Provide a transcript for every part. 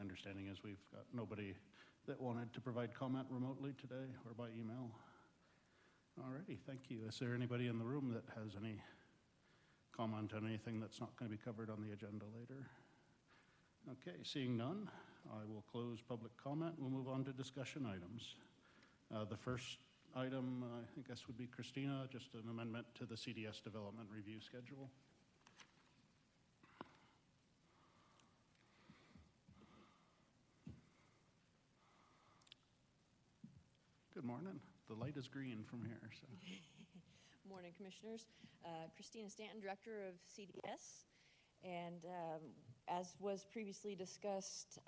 understanding is we've got nobody that wanted to provide comment remotely today or by email. Alrighty, thank you. Is there anybody in the room that has any comment on anything that's not going to be covered on the agenda later? Okay, seeing none, I will close public comment. We'll move on to discussion items. The first item, I guess, would be Christina, just an amendment to the CDS development review schedule. Good morning. The light is green from here. So. Morning, Commissioners. Christina Stanton, Director of CDS. And as was previously discussed,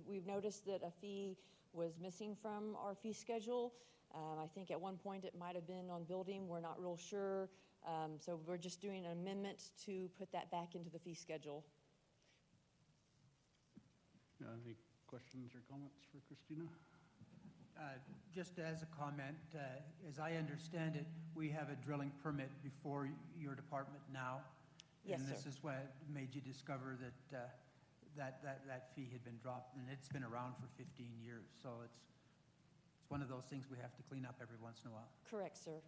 we've noticed that a fee was missing from our fee schedule. I think at one point it might have been on building. We're not real sure. So we're just doing an amendment to put that back into the fee schedule. Any questions or comments for Christina? Just as a comment, as I understand it, we have a drilling permit before your department now. Yes, and this sir. is what made you discover that that fee had been dropped, and it's been around for 15 years. So it's one of those things we have to clean up every once in a while. Correct, sir.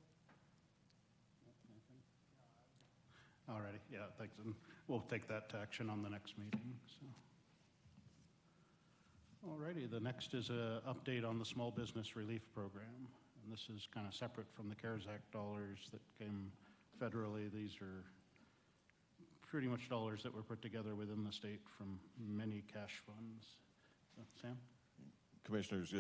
Alrighty, yeah, thanks. And we'll take that to action on the next meeting. So. Alrighty, the next is an update on the Small Business Relief Program. And this is kind of separate from the CARES Act dollars that came federally. These are pretty much dollars that were put together within the state from many cash funds. So, Sam? Commissioners,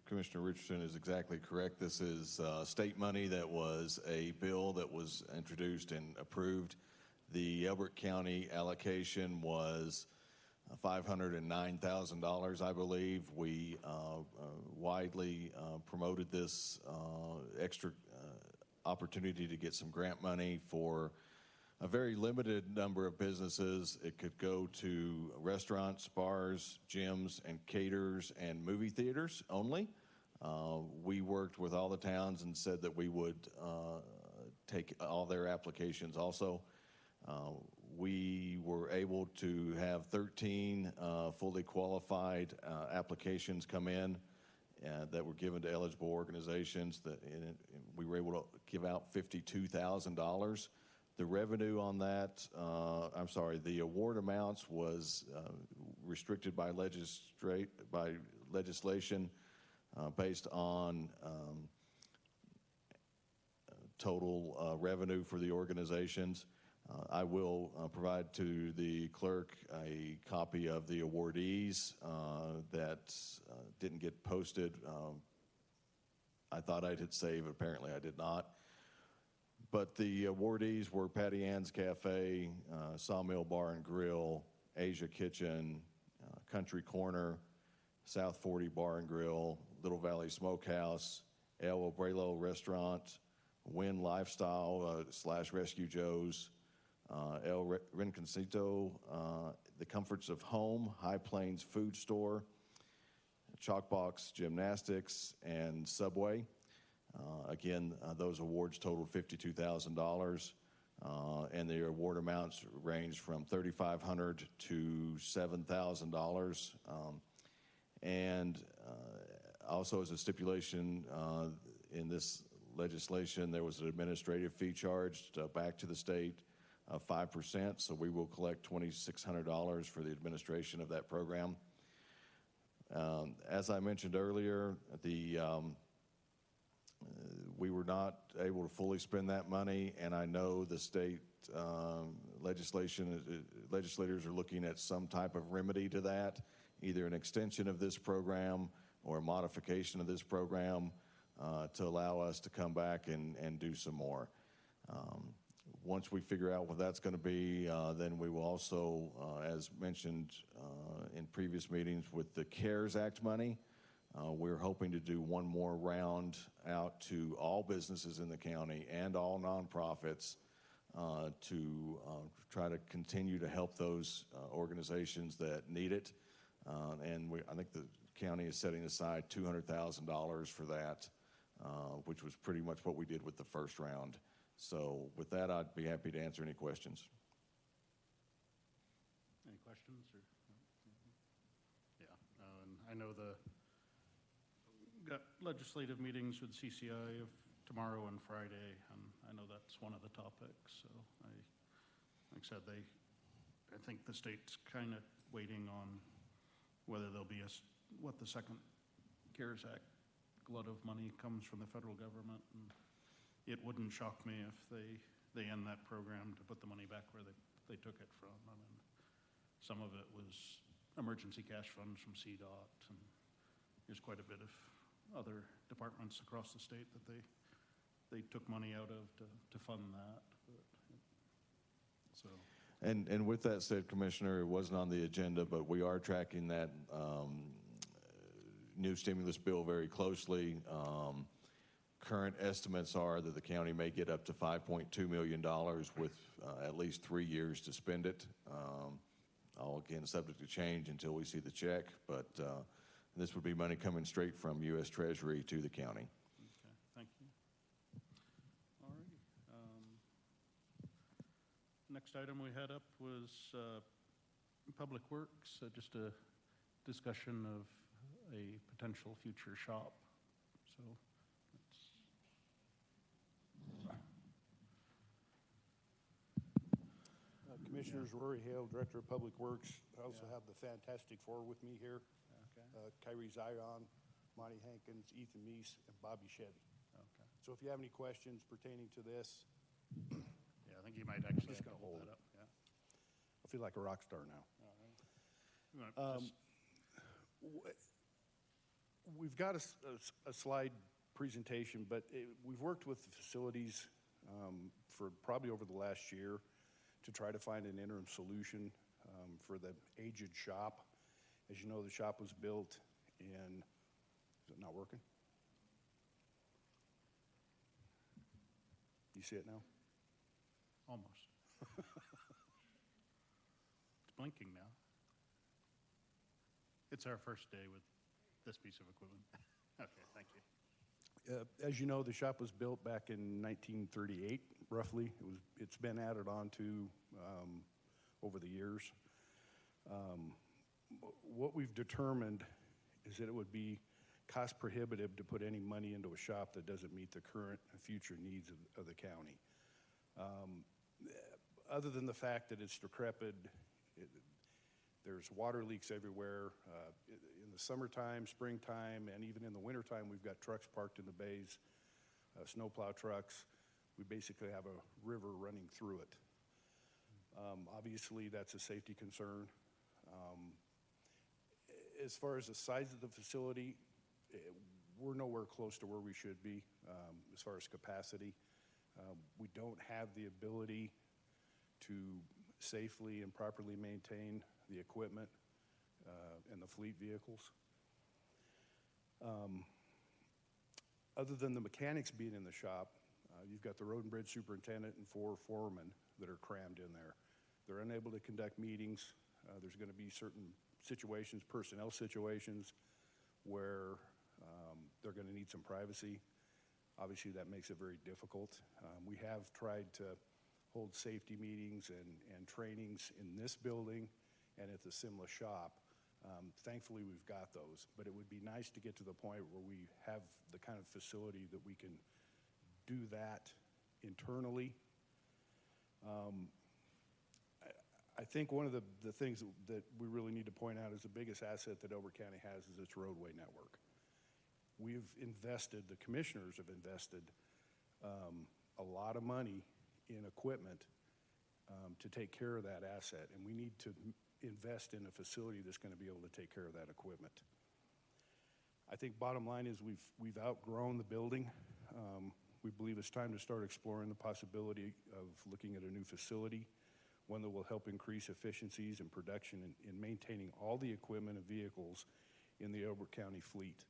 Commissioner Richardson is exactly correct. This is state money that was a bill that was introduced and approved. The Elbert County allocation was $509,000, I believe. We widely promoted this extra opportunity to get some grant money for a very limited number of businesses. It could go to restaurants, bars, gyms, and caterers and movie theaters only. We worked with all the towns and said that we would take all their applications also. We were able to have 13 fully qualified applications come in that were given to eligible organizations. We were able to give out $52,000. The revenue on that, the award amounts was restricted by legislation based on total revenue for the organizations. I will provide to the clerk a copy of the awardees that didn't get posted. I thought I did save, apparently I did not. But the awardees were Patty Ann's Cafe, Sawmill Bar and Grill, Asia Kitchen, Country Corner, South 40 Bar and Grill, Little Valley Smokehouse, El Obrelo Restaurant, Wynn Lifestyle / Rescue Joe's, El Rinconcito, The Comforts of Home, High Plains Food Store, Chalkbox Gymnastics, and Subway. Again, those awards totaled $52,000, and the award amounts range from $3,500 to $7,000. And also, as a stipulation in this legislation, there was an administrative fee charged back to the state of 5%, so we will collect $2,600 for the administration of that program. As I mentioned earlier, we were not able to fully spend that money, and I know the state legislators are looking at some type of remedy to that, either an extension of this program or a modification of this program to allow us to come back and do some more. Once we figure out what that's going to be, then we will also, as mentioned in previous meetings with the CARES Act money, we're hoping to do one more round out to all businesses in the county and all nonprofits to try to continue to help those organizations that need it. And I think the county is setting aside $200,000 for that, which was pretty much what we did with the first round. So with that, I'd be happy to answer any questions. Any questions? I know got legislative meetings with CCI tomorrow and Friday, and I know that's one of the topics. So like I said, I think the state's kind of waiting on whether there'll be what the second CARES Act glut of money comes from the federal government. And it wouldn't shock me if they end that program to put the money back where they took it from. I mean, some of it was emergency cash funds from CDOT, and there's quite a bit of other departments across the state that they took money out of to fund that. So. And with that said, Commissioner, it wasn't on the agenda, but we are tracking that new stimulus bill very closely. Current estimates are that the county may get up to $5.2 million with at least 3 years to spend it. All again subject to change until we see the check, but this would be money coming straight from U.S. Treasury to the county. Okay, thank you. All righty. Next item we had up was Public Works, just a discussion of a potential future shop. So Commissioners, Rory Hale, Director of Public Works. I also have the Fantastic Four with me here. Okay. Kyrie Zion, Monty Hankins, Ethan Meese, and Bobby Chevy. Okay. So if you have any questions pertaining to this, Yeah, I think you might actually Just have to gonna hold hold that up. Yeah. I feel like a rock star now. All right. You want to We've got a slide presentation, but we've worked with the facilities for probably over the last year to try to find an interim solution for the aged shop. As you know, the shop was built in, is it not working? You see it now? almost. It's blinking now. It's our first day with this piece of equipment. Okay, thank you. As you know, the shop was built back in 1938, roughly. It's been added on to over the years. What we've determined is that it would be cost prohibitive to put any money into a shop that doesn't meet the current and future needs of the county. Other than the fact that it's decrepit, there's water leaks everywhere. In the summertime, springtime, and even in the wintertime, we've got trucks parked in the bays, snowplow trucks. We basically have a river running through it. Obviously, that's a safety concern. As far as the size of the facility, we're nowhere close to where we should be as far as capacity. We don't have the ability to safely and properly maintain the equipment and the fleet vehicles. Other than the mechanics being in the shop, you've got the road and bridge superintendent and 4 foremen that are crammed in there. They're unable to conduct meetings. There's going to be certain situations, personnel situations, where they're going to need some privacy. Obviously, that makes it very difficult. We have tried to hold safety meetings and trainings in this building and at the Simla shop. Thankfully, we've got those, but it would be nice to get to the point where we have the kind of facility that we can do that internally. I think one of the things that we really need to point out is the biggest asset that Elbert County has is its roadway network. We've invested, the commissioners have invested a lot of money in equipment to take care of that asset, and we need to invest in a facility that's going to be able to take care of that equipment. I think bottom line is we've outgrown the building. We believe it's time to start exploring the possibility of looking at a new facility, one that will help increase efficiencies and production in maintaining all the equipment and vehicles in the Elbert County fleet.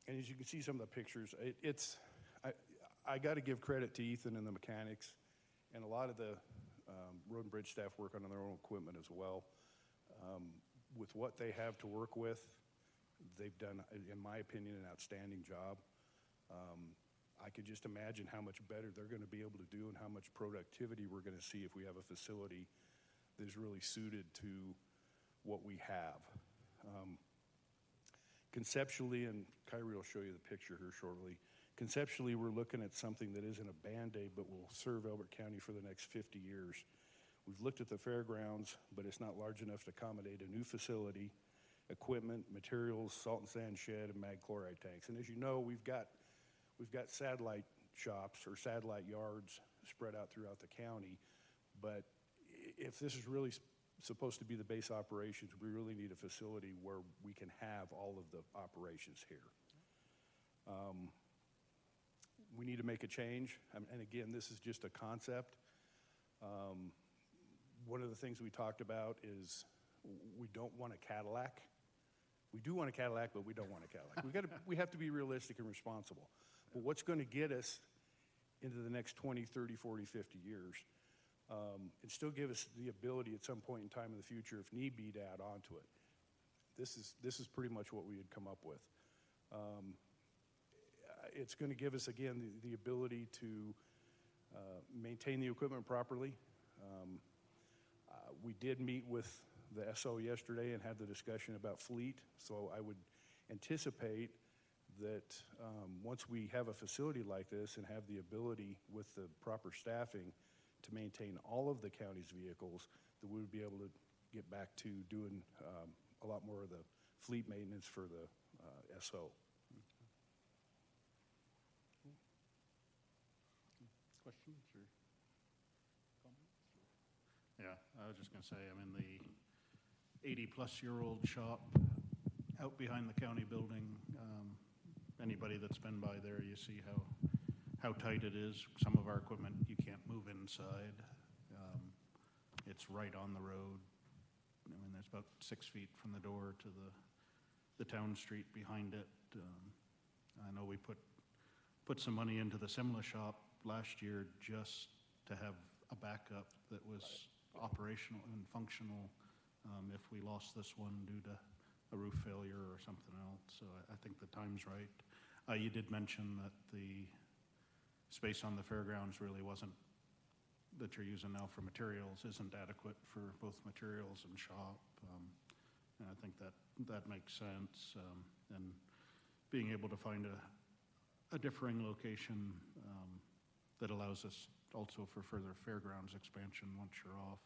And as you can see some of the pictures, I got to give credit to Ethan and the mechanics, and a lot of the road and bridge staff work on their own equipment as well. With what they have to work with, they've done, in my opinion, an outstanding job. I could just imagine how much better they're going to be able to do and how much productivity we're going to see if we have a facility that is really suited to what we have. Conceptually, and Kyrie will show you the picture here shortly, conceptually, we're looking at something that isn't a Band-Aid, but will serve Elbert County for the next 50 years. We've looked at the fairgrounds, but it's not large enough to accommodate a new facility, equipment, materials, salt and sand shed, and mag chloride tanks. And as you know, we've got satellite shops or satellite yards spread out throughout the county. But if this is really supposed to be the base operations, we really need a facility where we can have all of the operations here. We need to make a change. And again, this is just a concept. One of the things we talked about is we don't want a Cadillac. We do want a Cadillac, but we don't want a Cadillac. We have to be realistic and responsible. But what's going to get us into the next 20, 30, 40, 50 years, and still give us the ability at some point in time in the future, if need be, to add on to it. This is pretty much what we had come up with. It's going to give us, again, the ability to maintain the equipment properly. We did meet with the SO yesterday and had the discussion about fleet, so I would anticipate that once we have a facility like this and have the ability with the proper staffing to maintain all of the county's vehicles, that we would be able to get back to doing a lot more of the fleet maintenance for the SO. Questions or comments? Yeah, I was just going to say, I mean, the 80-plus-year-old shop out behind the county building, anybody that's been by there, you see how tight it is. Some of our equipment you can't move inside. It's right on the road. I mean, there's about 6 feet from the door to the town street behind it. I know we put some money into the Simla shop last year just to have a backup that was operational and functional if we lost this one due to a roof failure or something else. So I think the time's right. You did mention that the space on the fairgrounds really wasn't, that you're using now for materials, isn't adequate for both materials and shop. And I think that makes sense. And being able to find a differing location that allows us also for further fairgrounds expansion once you're off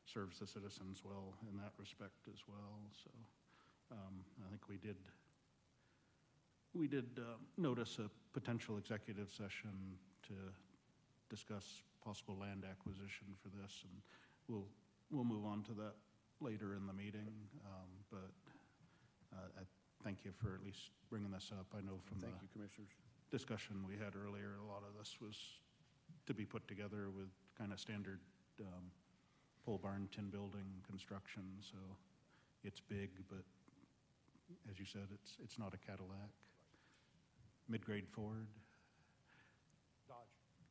serves the citizens well in that respect as well. So I think we did notice a potential executive session to discuss possible land acquisition for this, and we'll move on to that later in the meeting. But I thank you for at least bringing this up. I know from Thank you, Commissioners. discussion we had earlier, a lot of this was to be put together with kind of standard pole barn tin building construction. So it's big, but as you said, it's not a Cadillac. Mid-grade Ford.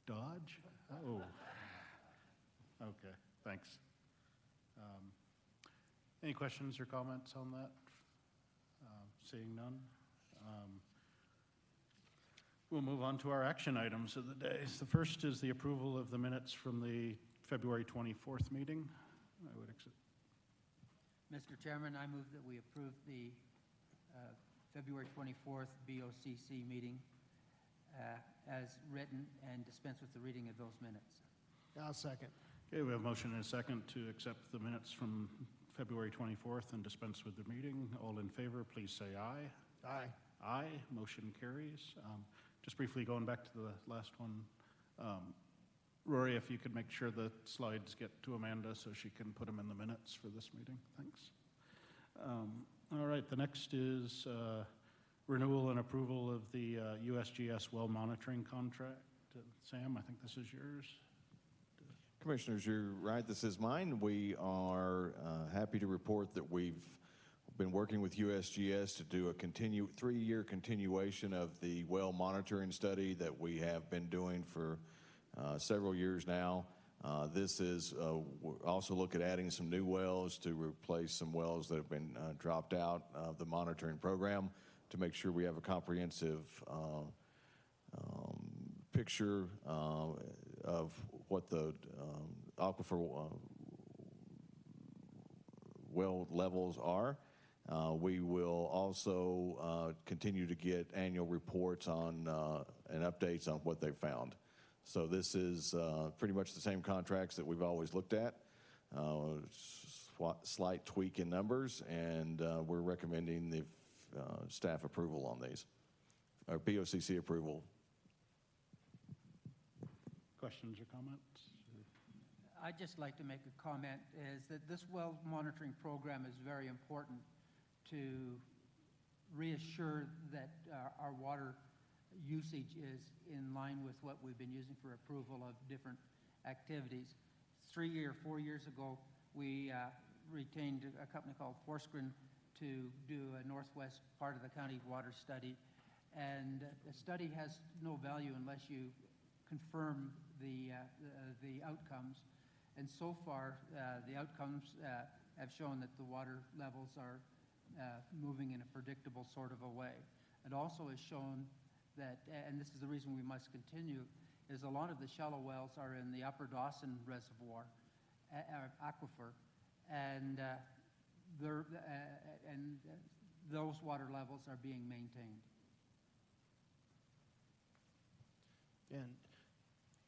Dodge? Oh. Okay, thanks. Any questions or comments on that? Seeing none. We'll move on to our action items of the day. The first is the approval of the minutes from the February 24th meeting. I would accept. Mr. Chairman, I move that we approve the February 24th BOCC meeting as written and dispense with the reading of those minutes. I'll second. Okay, we have a motion and a second to accept the minutes from February 24th and dispense with the meeting. All in favor, please say aye. Aye. Aye. Motion carries. Just briefly going back to the last one, Rory, if you could make sure the slides get to Amanda so she can put them in the minutes for this meeting. Thanks. All right, the next is renewal and approval of the USGS well monitoring contract. Sam, I think this is yours. Commissioners, you're right, this is mine. We are happy to report that we've been working with USGS to do a 3-year continuation of the well monitoring study that we have been doing for several years now. This is also look at adding some new wells to replace some wells that have been dropped out of the monitoring program to make sure we have a comprehensive picture of what the aquifer well levels are. We will also continue to get annual reports on and updates on what they've found. So this is pretty much the same contracts that we've always looked at. Slight tweak in numbers, and we're recommending the staff approval on these, or BOCC approval. Questions or comments? I'd just like to make a comment, is that this well monitoring program is very important to reassure that our water usage is in line with what we've been using for approval of different activities. 3 or 4 years ago, we retained a company called Forsgren to do a northwest part of the county water study. And a study has no value unless you confirm the outcomes. And so far, the outcomes have shown that the water levels are moving in a predictable sort of a way. It also has shown that, and this is the reason we must continue, is a lot of the shallow wells are in the Upper Dawson Reservoir aquifer, and those water levels are being maintained. And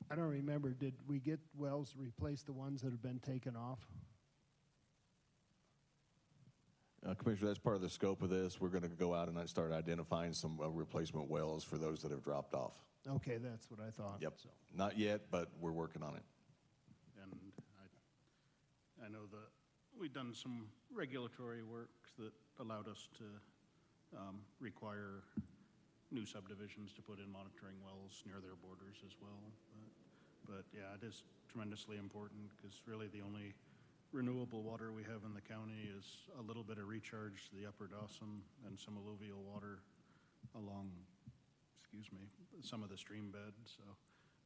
I don't remember, did we get wells to replace the ones that have been taken off? Commissioner, that's part of the scope of this. We're going to go out and start identifying some replacement wells for those that have dropped off. Okay, that's what I thought. Yep. So. Not yet, but we're working on it. And I know that we've done some regulatory work that allowed us to require new subdivisions to put in monitoring wells near their borders as well. But yeah, it is tremendously important, because really the only renewable water we have in the county is a little bit of recharge to the Upper Dawson and some alluvial water along, some of the stream bed. So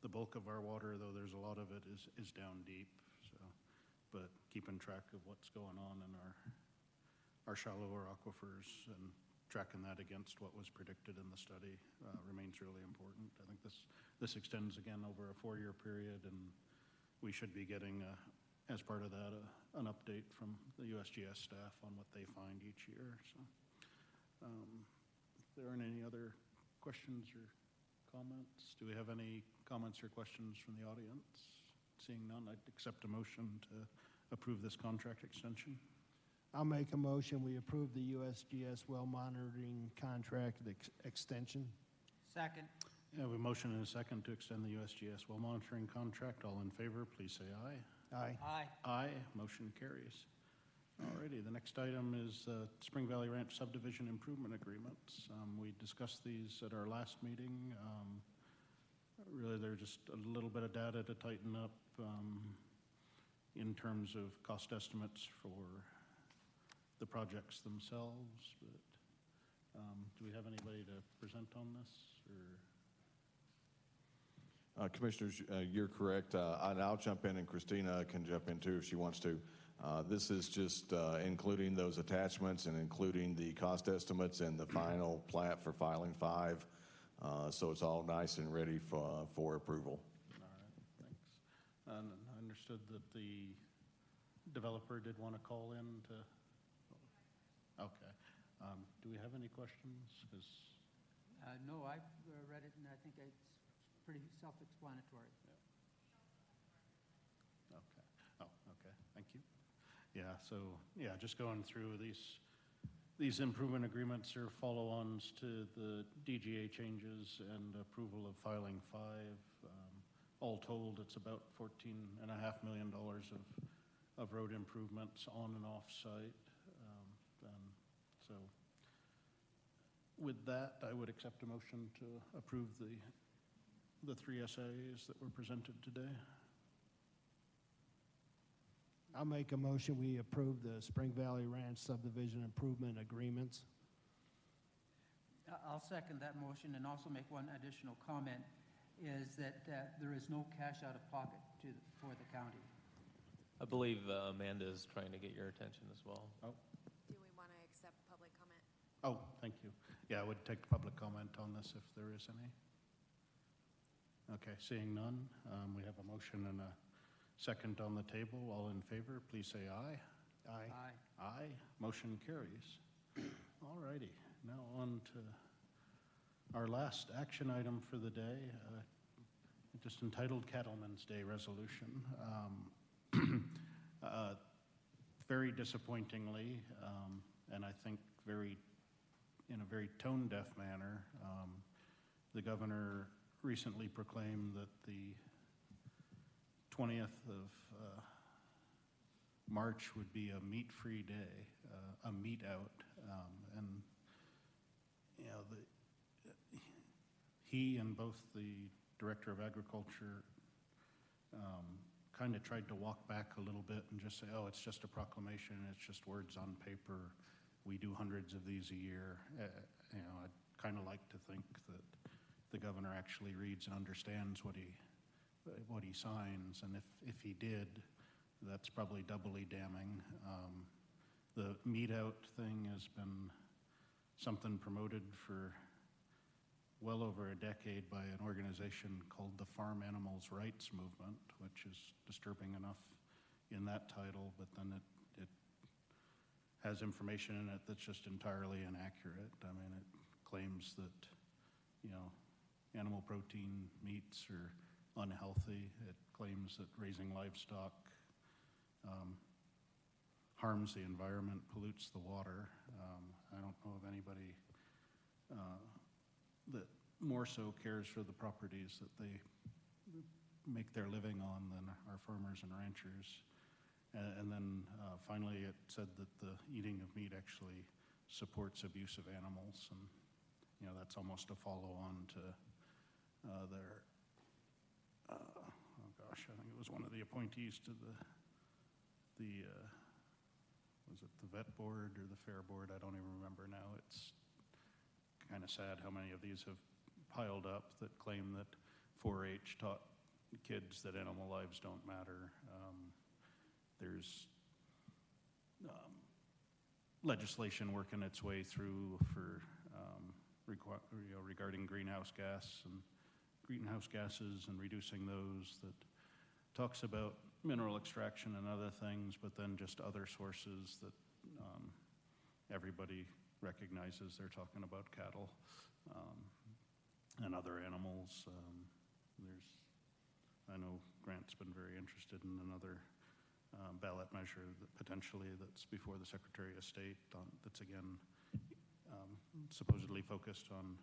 the bulk of our water, though there's a lot of it, is down deep. So, but keeping track of what's going on in our shallower aquifers and tracking that against what was predicted in the study remains really important. I think this extends again over a 4-year period, and we should be getting as part of that, an update from the USGS staff on what they find each year. So, if there aren't any other questions or comments, do we have any comments or questions from the audience? Seeing none, I'd accept a motion to approve this contract extension. I'll make a motion, we approve the USGS well monitoring contract extension. Second. I have a motion and a second to extend the USGS well monitoring contract. All in favor, please say aye. Aye. Aye. Aye. Motion carries. Alrighty, the next item is Spring Valley Ranch subdivision improvement agreements. We discussed these at our last meeting. Really, they're just a little bit of data to tighten up in terms of cost estimates for the projects themselves. But do we have anybody to present on this? Or Commissioners, you're correct. And I'll jump in, and Christina can jump in too if she wants to. This is just including those attachments and including the cost estimates and the final plat for filing 5. So it's all nice and ready for approval. all right, thanks. And I understood that the developer did want to call in to. Okay. Do we have any questions? No, I've read it, and I think it's pretty self-explanatory. Okay. Oh, okay. Thank you. Yeah. So yeah, just going through these improvement agreements are follow-ons to the DGA changes and approval of filing 5. All told, it's about $14.5 million of road improvements on and off site. So with that, I would accept a motion to approve the 3 SAs that were presented today. I'll make a motion, we approve the Spring Valley Ranch subdivision improvement agreements. I'll second that motion and also make one additional comment, is that there is no cash out of pocket for the county. I believe Amanda is trying to get your attention as well. Oh. Do we want to accept public comment? Oh, thank you. Yeah, I would take public comment on this if there is any. Okay, seeing none, we have a motion and a second on the table. All in favor, please say aye. Aye. Aye. Aye. Motion carries. All righty, now on to our last action item for the day, just entitled Cattlemen's Day Resolution. Very disappointingly, and I think in a very tone-deaf manner, the governor recently proclaimed that the 20th of March would be a meat-free day, a meat out, and you know, he and both the Director of Agriculture kind of tried to walk back a little bit and just say, oh, it's just a proclamation, it's just words on paper, we do hundreds of these a year. You know, I'd kind of like to think that the governor actually reads and understands what he signs, and if he did, that's probably doubly damning. The meat out thing has been something promoted for well over a decade by an organization called the Farm Animals Rights Movement, which is disturbing enough in that title, but then it has information in it that's just entirely inaccurate. I mean, it claims that, you know, animal protein meats are unhealthy. It claims that raising livestock harms the environment, pollutes the water. I don't know of anybody that more so cares for the properties that they make their living on than our farmers and ranchers. And then finally it said that the eating of meat actually supports abuse of animals, and you know, that's almost a follow-on to their, oh gosh, I think it was one of the appointees to the was it the vet board or the fair board? I don't even remember now. It's kind of sad how many of these have piled up that claim that 4-H taught kids that animal lives don't matter. There's legislation working its way through for regarding greenhouse gases and reducing those, that talks about mineral extraction and other things, but then just other sources that everybody recognizes. They're talking about cattle and other animals. I know Grant's been very interested in another ballot measure that potentially that's before the Secretary of State that's again supposedly focused on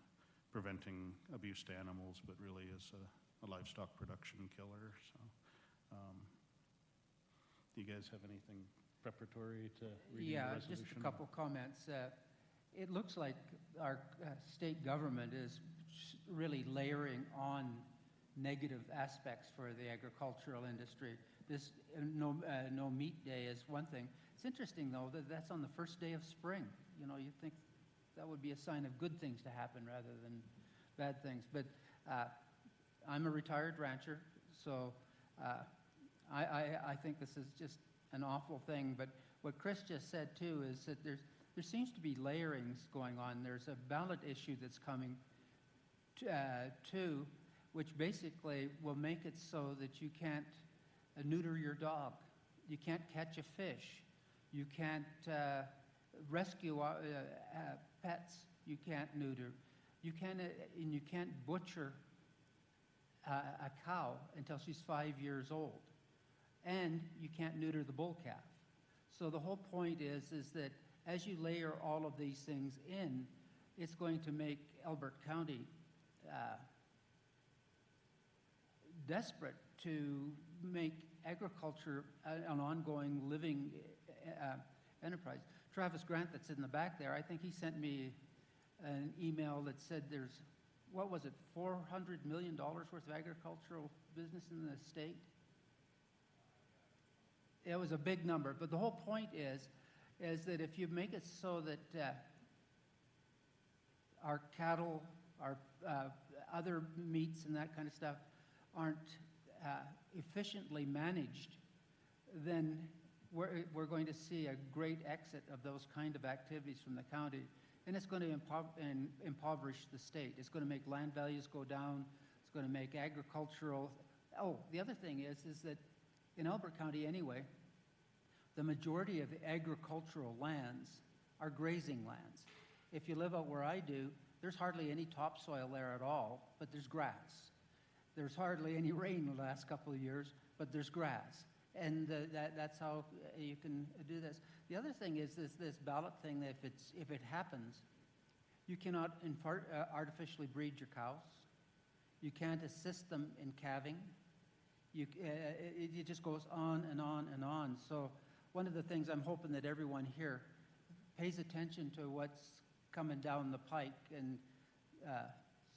preventing abuse to animals, but really is a livestock production killer. So do you guys have anything preparatory to reading the resolution? Just a couple comments. It looks like our state government is really layering on negative aspects for the agricultural industry. This no meat day is one thing. It's interesting, though, that that's on the first day of spring. You know, you'd think that would be a sign of good things to happen rather than bad things. But I'm a retired rancher, so I think this is just an awful thing. But what Chris just said, too, is that there seems to be layerings going on. There's a ballot issue that's coming too, which basically will make it so that you can't neuter your dog. You can't catch a fish. You can't rescue pets. You can't neuter. You can't butcher a cow until she's 5 years old. And you can't neuter the bull calf. So the whole point is that as you layer all of these things in, it's going to make Elbert County desperate to make agriculture an ongoing living enterprise. Travis Grant, that's in the back there, I think he sent me an email that said there's, what was it, $400 million worth of agricultural business in the state? It was a big number, but the whole point is that if you make it so that our cattle, our other meats and that kind of stuff aren't efficiently managed, then we're going to see a great exit of those kind of activities from the county, and it's going to impoverish the state. It's going to make land values go down. It's going to make agricultural. Oh, the other thing is that in Elbert County anyway, the majority of the agricultural lands are grazing lands. If you live out where I do, there's hardly any topsoil there at all, but there's grass. There's hardly any rain the last couple of years, but there's grass. And that's how you can do this. The other thing is this ballot thing, that if it happens, you cannot artificially breed your cows. You can't assist them in calving. It just goes on and on and on. So one of the things I'm hoping that everyone here pays attention to what's coming down the pike and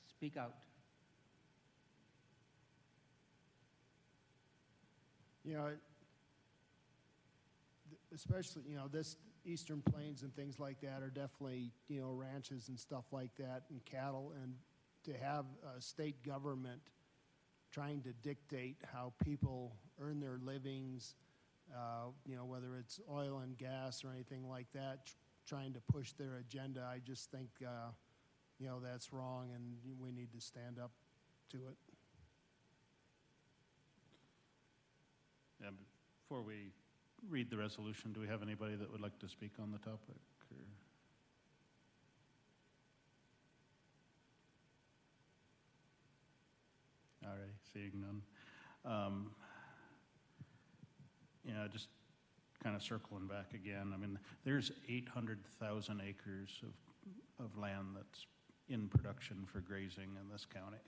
speak out. You know, especially, you know, this Eastern Plains and things like that are definitely, you know, ranches and stuff like that and cattle. And to have a state government trying to dictate how people earn their livings, you know, whether it's oil and gas or anything like that, trying to push their agenda, I just think, you know, that's wrong, and we need to stand up to it. Before we read the resolution, do we have anybody that would like to speak on the topic? All right, seeing none. Yeah, just kind of circling back again. I mean, there's 800,000 acres of land that's in production for grazing in this county.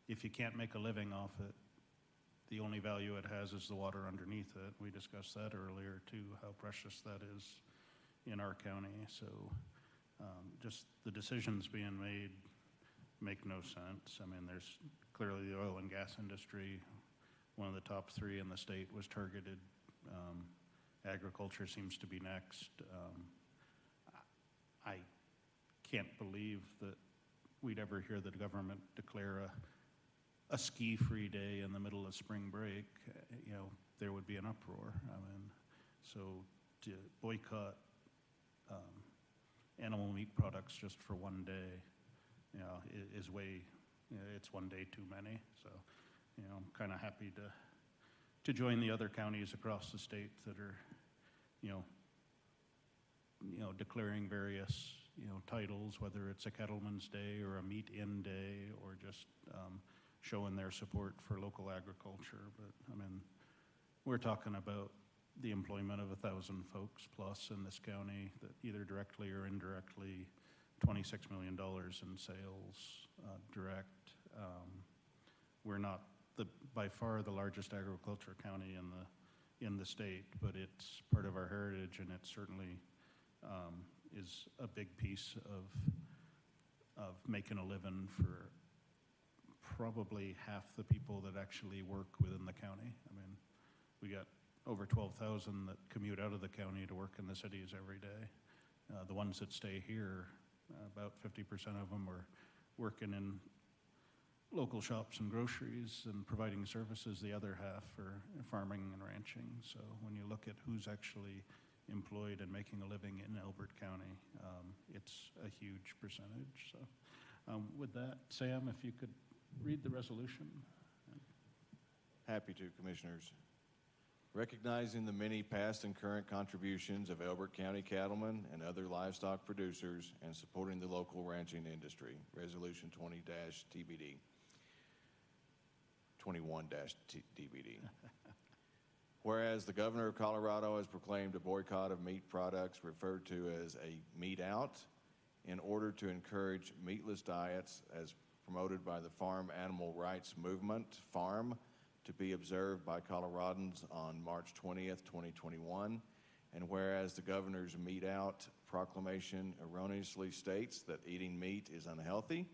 If you can't make a living off it, the only value it has is the water underneath it. We discussed that earlier too, how precious that is in our county. So just the decisions being made make no sense. I mean, there's clearly the oil and gas industry. One of the top three in the state was targeted. Agriculture seems to be next. I can't believe that we'd ever hear the government declare a ski-free day in the middle of spring break. You know, there would be an uproar. I mean, so to boycott animal meat products just for one day, you know, is way, you know, it's one day too many. So, you know, I'm kind of happy to join the other counties across the state that are, you know, declaring various, you know, titles, whether it's a Cattleman's Day or a Meat-In Day, or just showing their support for local agriculture. But I mean, we're talking about the employment of 1,000 folks plus in this county, that either directly or indirectly, $26 million in sales direct. We're not by far the largest agriculture county in the state, but it's part of our heritage, and it certainly is a big piece of making a living for probably half the people that actually work within the county. I mean, we got over 12,000 that commute out of the county to work in the cities every day. The ones that stay here, about 50% of them are working in local shops and groceries and providing services. The other half are farming and ranching. So when you look at who's actually employed and making a living in Elbert County, it's a huge percentage. So with that, Sam, if you could read the resolution. Happy to, Commissioners. Recognizing the many past and current contributions of Elbert County cattlemen and other livestock producers and supporting the local ranching industry, Resolution 20-TBD. 21-TBD. Whereas the Governor of Colorado has proclaimed a boycott of meat products referred to as a meat out in order to encourage meatless diets as promoted by the Farm Animal Rights Movement, FARM, to be observed by Coloradans on March 20th, 2021. And whereas the Governor's Meat Out proclamation erroneously states that eating meat is unhealthy,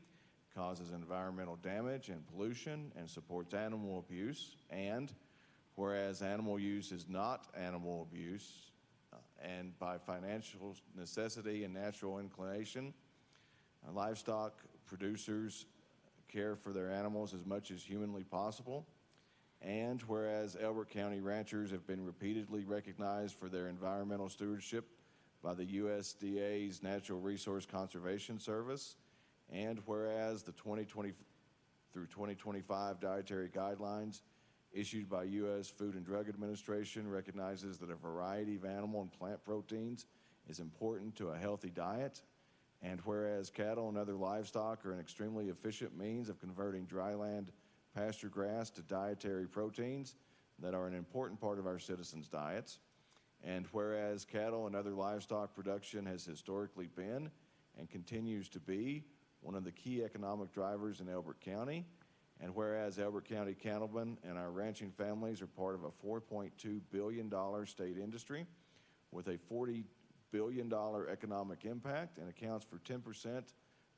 causes environmental damage and pollution, and supports animal abuse, and whereas animal use is not animal abuse, and by financial necessity and natural inclination, livestock producers care for their animals as much as humanly possible, and whereas Elbert County ranchers have been repeatedly recognized for their environmental stewardship by the USDA's Natural Resource Conservation Service, and whereas the 2020 through 2025 dietary guidelines issued by U.S. Food and Drug Administration recognizes that a variety of animal and plant proteins is important to a healthy diet, and whereas cattle and other livestock are an extremely efficient means of converting dryland pasture grass to dietary proteins that are an important part of our citizens' diets, and whereas cattle and other livestock production has historically been and continues to be one of the key economic drivers in Elbert County, and whereas Elbert County cattlemen and our ranching families are part of a $4.2 billion state industry with a $40 billion economic impact and accounts for 10%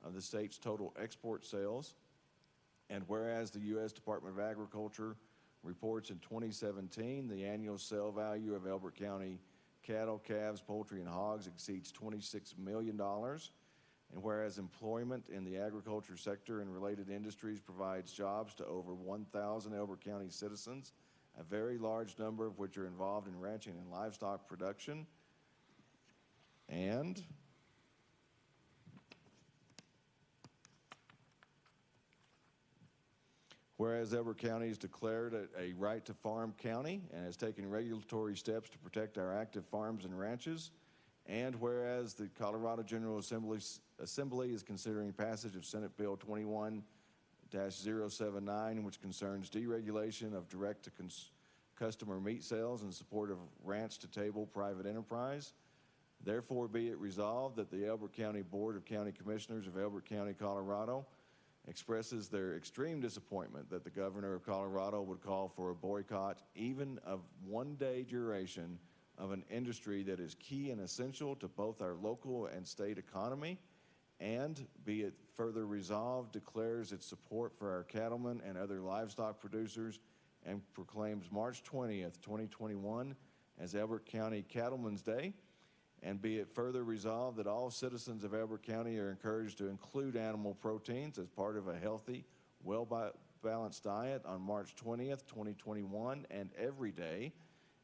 of the state's total export sales, and whereas the U.S. Department of Agriculture reports in 2017 the annual sale value of Elbert County cattle, calves, poultry, and hogs exceeds $26 million, and whereas employment in the agriculture sector and related industries provides jobs to over 1,000 Elbert County citizens, a very large number of which are involved in ranching and livestock production, and whereas Elbert County is declared a right-to-farm county and has taken regulatory steps to protect our active farms and ranches, and whereas the Colorado General Assembly is considering passage of Senate Bill 21-079, which concerns deregulation of direct-to-customer meat sales in support of ranch-to-table private enterprise, therefore be it resolved that the Elbert County Board of County Commissioners of Elbert County, Colorado, expresses their extreme disappointment that the governor of Colorado would call for a boycott, even of one-day duration, of an industry that is key and essential to both our local and state economy, and be it further resolved, declares its support for our cattlemen and other livestock producers and proclaims March 20th, 2021 as Elbert County Cattlemen's Day, and be it further resolved that all citizens of Elbert County are encouraged to include animal proteins as part of a healthy, well-balanced diet on March 20th, 2021 and every day.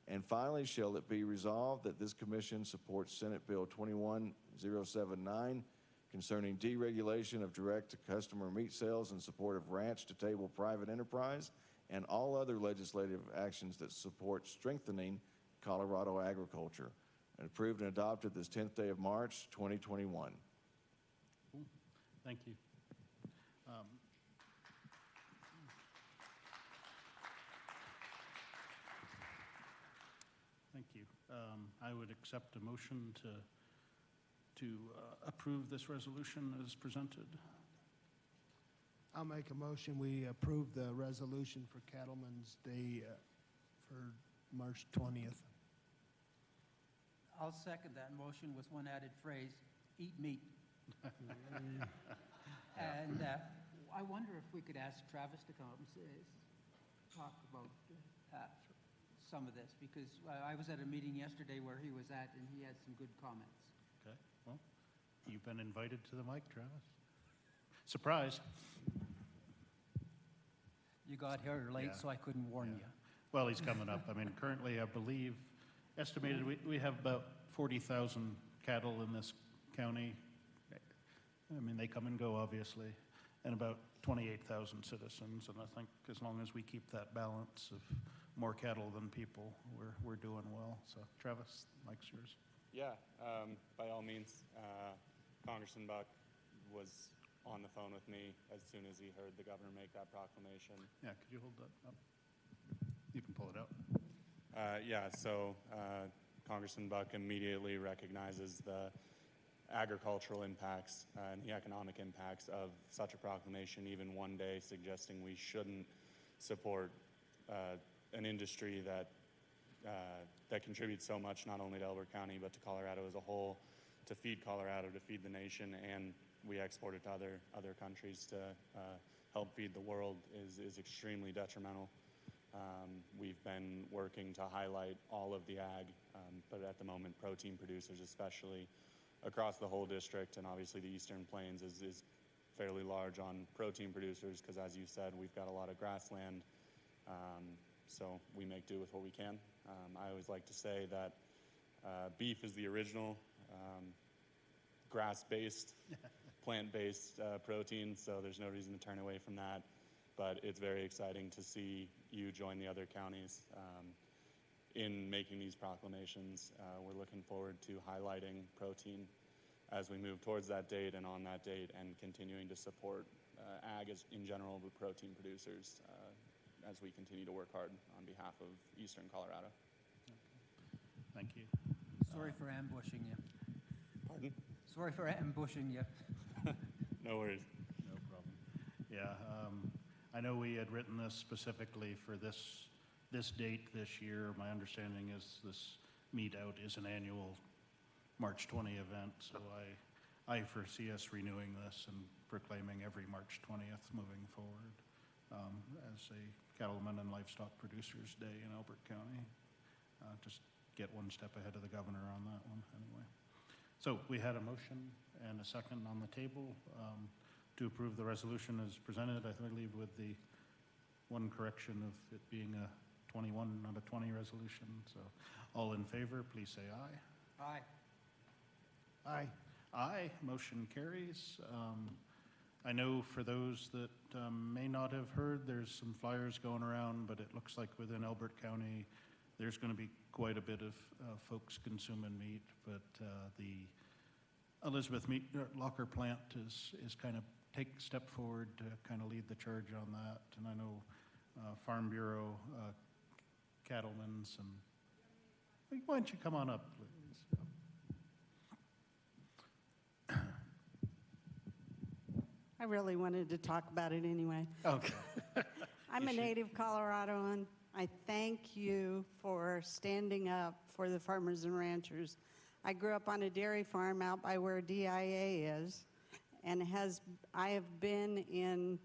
And finally, shall it be resolved that this commission supports Senate Bill 21-079 concerning deregulation of direct-to-customer meat sales in support of ranch-to-table private enterprise and all other legislative actions that support strengthening Colorado agriculture, and approved and adopted this 10th day of March, 2021. Thank you. Thank you. I would accept a motion to approve this resolution as presented. I'll make a motion, we approve the resolution for Cattlemen's Day for March 20th. I'll second that motion with one added phrase, eat meat. And I wonder if we could ask Travis to come up and talk about some of this, because I was at a meeting yesterday where he was at, and he had some good comments. Okay, well, you've been invited to the mic, Travis. Surprise. You got here late, Yeah. so I couldn't warn you. Well, he's coming up. I mean, currently, I believe, estimated, we have about 40,000 cattle in this county. I mean, they come and go, obviously, and about 28,000 citizens. And I think as long as we keep that balance of more cattle than people, we're doing well. So, Travis, mic's yours. Yeah, by all means. Congressman Buck was on the phone with me as soon as he heard the governor make that proclamation. Yeah, could you hold that up? You can pull it out. So Congressman Buck immediately recognizes the agricultural impacts and the economic impacts of such a proclamation, even one day suggesting we shouldn't support an industry that contributes so much not only to Elbert County but to Colorado as a whole, to feed Colorado, to feed the nation, and we export it to other countries to help feed the world is extremely detrimental. We've been working to highlight all of the ag, but at the moment protein producers especially across the whole district, and obviously the Eastern Plains is fairly large on protein producers because, as you said, we've got a lot of grassland, so we make do with what we can. I always like to say that beef is the original grass-based, plant-based protein, so there's no reason to turn away from that. But it's very exciting to see you join the other counties in making these proclamations, we're looking forward to highlighting protein as we move towards that date and on that date, and continuing to support ag in general, but protein producers as we continue to work hard on behalf of Eastern Colorado. Thank you. Sorry for ambushing you. Pardon? Sorry for ambushing you. No worries. No problem. Yeah, I know we had written this specifically for this date this year. My understanding is this meet out is an annual March 20 event, so I foresee us renewing this and proclaiming every March 20th moving forward as a Cattlemen and Livestock Producers Day in Elbert County. Just get one step ahead of the governor on that one anyway. So we had a motion and a second on the table to approve the resolution as presented, I believe with the one correction of it being a 21, not a 20 resolution. So all in favor, please say aye. Aye. Aye. Aye, motion carries. I know for those that may not have heard, there's some flyers going around, but it looks like within Elbert County, there's going to be quite a bit of folks consuming meat, but the Elizabeth Meat Locker plant is kind of take a step forward to kind of lead the charge on that. And I know Farm Bureau, cattlemen's, and why don't you come on up, please? I really wanted to talk about it anyway. Okay. I'm You a should. native Coloradoan. I thank you for standing up for the farmers and ranchers. I grew up on a dairy farm out by where DIA is, and I have been in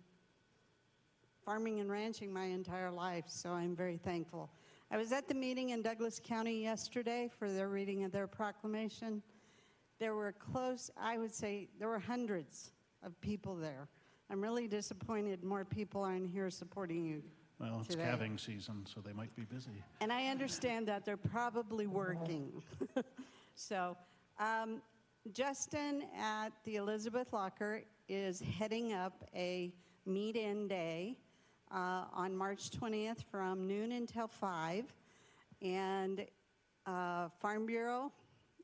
farming and ranching my entire life, so I'm very thankful. I was at the meeting in Douglas County yesterday for their reading of their proclamation. There were I would say, there were hundreds of people there. I'm really disappointed more people aren't here supporting you. Well, it's today. calving season, so they might be busy. And I understand that they're probably working. So, Justin at the Elizabeth Locker is heading up a meet-in day on March 20th from noon until 5. And Farm Bureau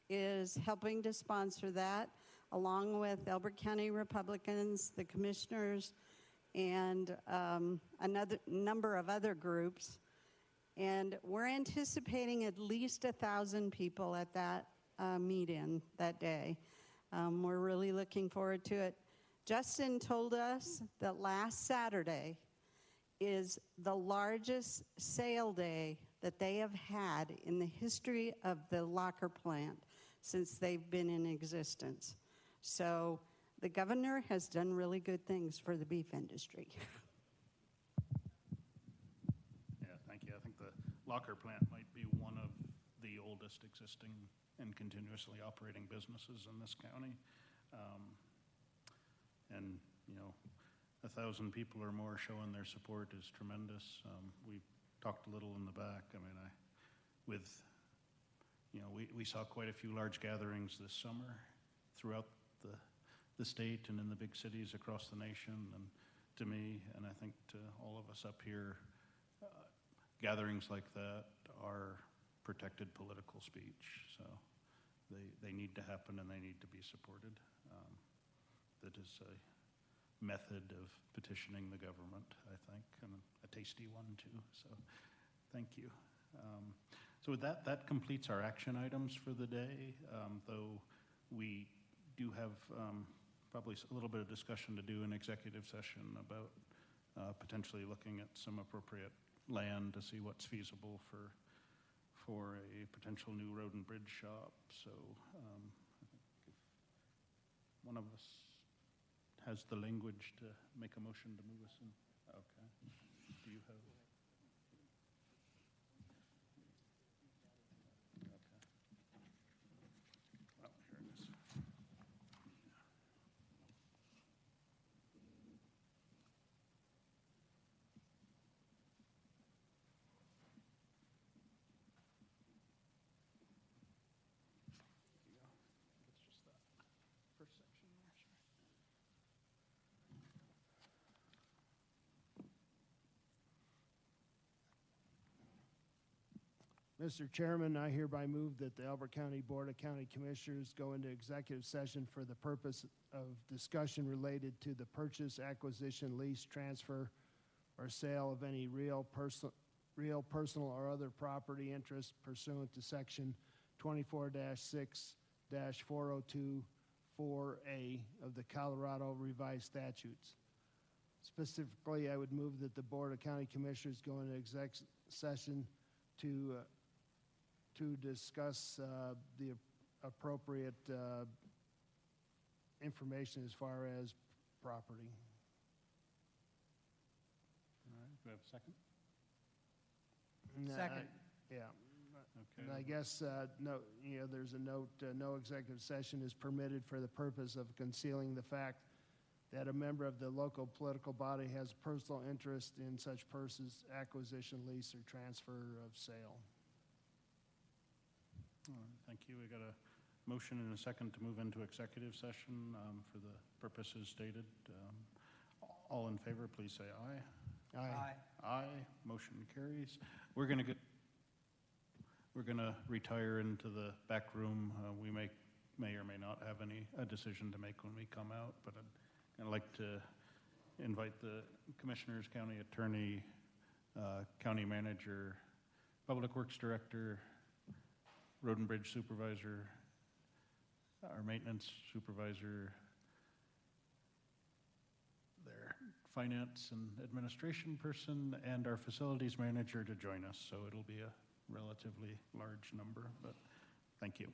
is helping to sponsor that, along with Elbert County Republicans, the commissioners, and another number of other groups. And we're anticipating at least 1,000 people at that meet-in that day. We're really looking forward to it. Justin told us that last Saturday is the largest sale day that they have had in the history of the Locker plant since they've been in existence. So the governor has done really good things for the beef industry. Yeah, thank you. I think the Locker plant might be one of the oldest existing and continuously operating businesses in this county. And, 1,000 people or more showing their support is tremendous. We talked a little in the back. I mean, we saw quite a few large gatherings this summer throughout the state and in the big cities across the nation. And to me, and I think to all of us up here, gatherings like that are protected political speech. So they need to happen and they need to be supported. That is a method of petitioning the government, I think, and a tasty one too. So thank you. So with that completes our action items for the day, though we do have probably a little bit of discussion to do in executive session about potentially looking at some appropriate land to see what's feasible for a potential new road and bridge shop. So I think if one of us has the language to make a motion to move us in. Okay. Do you have? Okay. Oh, here it is. It's just that first section there, sorry. Mr. Chairman, I hereby move that the Elbert County Board of County Commissioners go into executive session for the purpose of discussion related to the purchase, acquisition, lease, transfer, or sale of any real, personal, or other property interest pursuant to Section 24-6-4024A of the Colorado Revised Statutes. Specifically, I would move that the Board of County Commissioners go into exec session to discuss the appropriate information as far as property. All right, do we have a second? Second. Yeah. Okay. And I guess, no, there's a note, no executive session is permitted for the purpose of concealing the fact that a member of the local political body has personal interest in such person's acquisition, lease, or transfer of sale. All right, thank you. We got a motion and a second to move into executive session for the purposes stated. All in favor, please say aye. Aye. Aye. Motion carries. We're going to retire into the back room. We may or may not have a decision to make when we come out, but I'd like to invite the commissioners, county attorney, county manager, public works director, road and bridge supervisor, our maintenance supervisor, their finance and administration person, and our facilities manager to join us. So it'll be a relatively large number, but thank you.